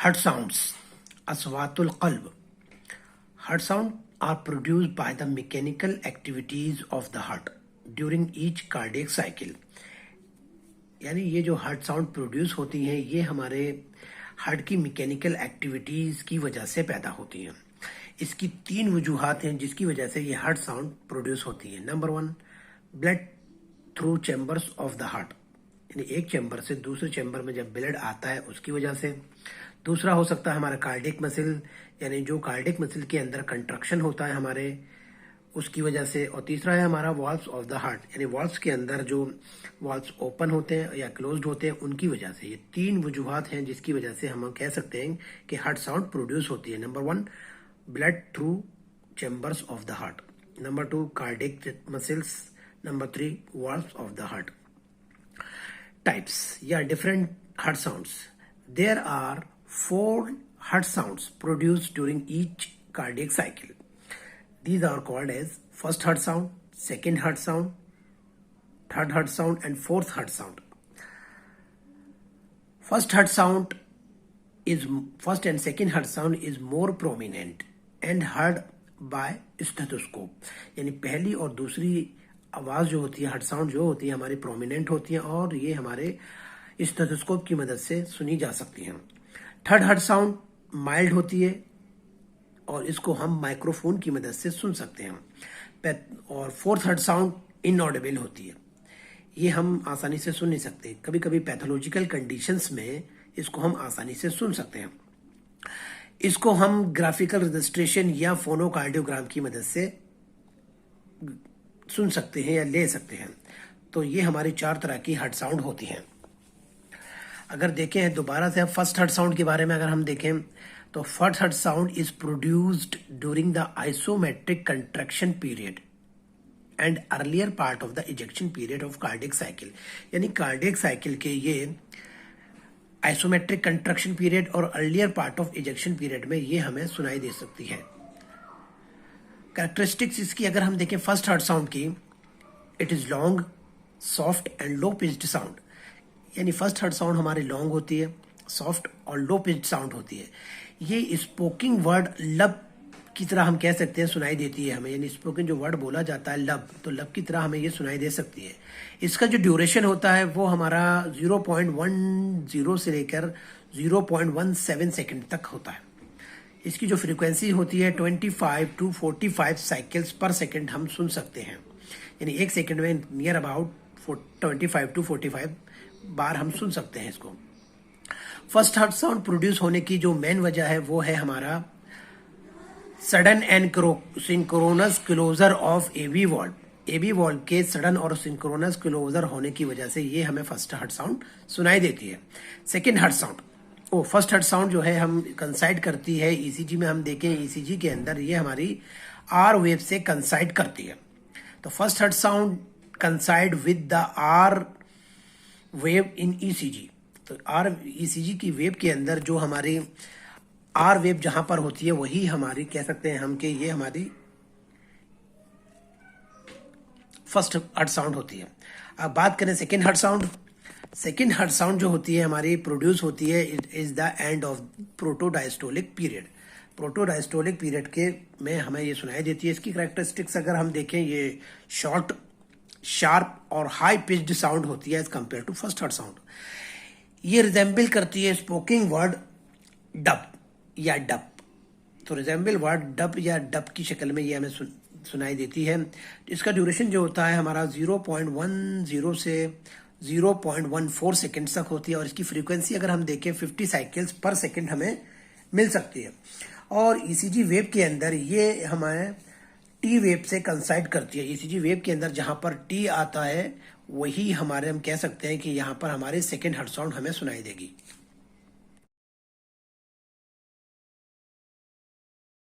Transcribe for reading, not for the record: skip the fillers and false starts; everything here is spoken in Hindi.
Heart sounds, aswatul qalb. Heart sound are produced by the mechanical activities of the heart during each cardiac cycle. यानी ये जो हार्ट साउंड प्रोड्यूस होती हैं ये हमारे हार्ट की मैकेनिकल एक्टिविटीज की वजह से पैदा होती हैं। इसकी तीन वजूहात हैं जिसकी वजह से ये हार्ट साउंड प्रोड्यूस होती है। Number 1, blood through chambers of the heart, यानी एक चैम्बर से दूसरे चैम्बर में जब ब्लड आता है उसकी वजह से। दूसरा हो सकता है हमारा कार्डियक मसल, यानी जो कार्डियक मसल के अंदर कंट्रक्शन होता है हमारे, उसकी वजह से। और तीसरा है हमारा वॉल्व्स ऑफ द हार्ट, यानी वॉल्व्स के अंदर जो वॉल्व्स ओपन होते हैं या क्लोज्ड होते हैं उनकी वजह से। ये तीन वजूहात हैं जिसकी वजह से हम कह सकते हैं कि हार्ट साउंड प्रोड्यूस होती है। Number 1, blood through chambers of the heart. Number 2, cardiac muscles. Number 3, valves of the heart. Types या different heart sounds. There are 4 heart sounds produced during each cardiac cycle. These are called as first heart sound, second heart sound, third heart sound and fourth heart sound. First and second heart sound is more prominent and heard by stethoscope. यानी पहली और दूसरी आवाज जो होती है, हार्ट साउंड जो होती है हमारी प्रोमिनेंट होती है और ये हमारे स्टेथोस्कोप की मदद से सुनी जा सकती हैं। थर्ड हार्ट साउंड माइल्ड होती है और इसको हम माइक्रोफोन की मदद से सुन सकते हैं। और फोर्थ हार्ट साउंड इनऑडिबल होती है, ये हम आसानी से सुन नहीं सकते। कभी कभी पैथोलॉजिकल कंडीशंस में इसको हम आसानी से सुन सकते हैं। इसको हम ग्राफिकल रजिस्ट्रेशन या फोनोकार्डियोग्राम की मदद से सुन सकते हैं या ले सकते हैं। तो ये हमारी 4 तरह की हार्ट साउंड होती हैं। अगर देखें दोबारा से फर्स्ट हार्ट साउंड के बारे में अगर हम देखें तो first heart sound is produced during the isometric contraction period and earlier part of the ejection period of cardiac cycle. यानी कार्डियक साइकिल के ये आइसोमेट्रिक कंट्रैक्शन पीरियड और earlier part of ejection period में ये हमें सुनाई दे सकती है। कैरेक्टरिस्टिक्स इसकी अगर हम देखें फर्स्ट हार्ट साउंड की, it is long, soft and low pitched sound. यानी फर्स्ट हार्ट साउंड हमारी लॉन्ग होती है, सॉफ्ट और लो पिच्ड साउंड होती है। ये स्पोकिंग वर्ड लब की तरह हम कह सकते हैं सुनाई देती है हमें। यानी स्पोकन जो वर्ड बोला जाता है लब, तो लब की तरह हमें ये सुनाई दे सकती है। इसका जो ड्यूरेशन होता है वो हमारा 0.10 से लेकर 0.17 सेकेंड तक होता है। इसकी जो फ्रीक्वेंसी होती है 25 to 45 साइकिल्स पर सेकेंड हम सुन सकते हैं। यानी एक सेकेंड में नियर अबाउट 25 to 45 बार हम सुन सकते हैं इसको। फर्स्ट हार्ट साउंड प्रोड्यूस होने की जो मेन वजह है वो है हमारा sudden and synchronous closure of AV valve. AV valve के सडन और सिंक्रोनस क्लोजर होने की वजह से ये हमें फर्स्ट हार्ट साउंड सुनाई देती है। Second heart sound, first heart sound जो है हम कंसाइड करती है ईसीजी में। हम देखें ईसीजी के अंदर ये हमारी आर वेव से कंसाइड करती है। तो first heart sound coincide with the R wave in ECG. तो आर ईसीजी की वेव के अंदर जो हमारी आर वेव जहां पर होती है वही हमारी कह सकते हैं हम कि ये हमारी फर्स्ट हार्ट साउंड होती है। अब बात करें second heart sound. Second heart sound जो होती है हमारी प्रोड्यूस होती है it is the end of protodiastolic period. Protodiastolic period के में हमें ये सुनाई देती है। इसकी कैरेक्टरिस्टिक्स अगर हम देखें, ये शॉर्ट, शार्प और हाई पिच्ड साउंड होती है as compare to first heart sound. ये रिजेंबल करती है स्पोकिंग वर्ड डब या डब। तो रिजेंबल वर्ड डब या डब की शक्ल में ये हमें सुनाई देती है। इसका ड्यूरेशन जो होता है हमारा 0.10 से 0.14 सेकेंड तक होती है और इसकी फ्रीक्वेंसी अगर हम देखें 50 साइकिल्स पर सेकेंड हमें मिल सकती है। और ईसीजी वेव के अंदर ये हमें टी वेव से कंसाइड करती है। ईसीजी वेव के अंदर जहां पर टी आता है वही हमारे हम कह सकते हैं कि यहाँ पर हमारे सेकेंड हार्ट साउंड हमें सुनाई देगी।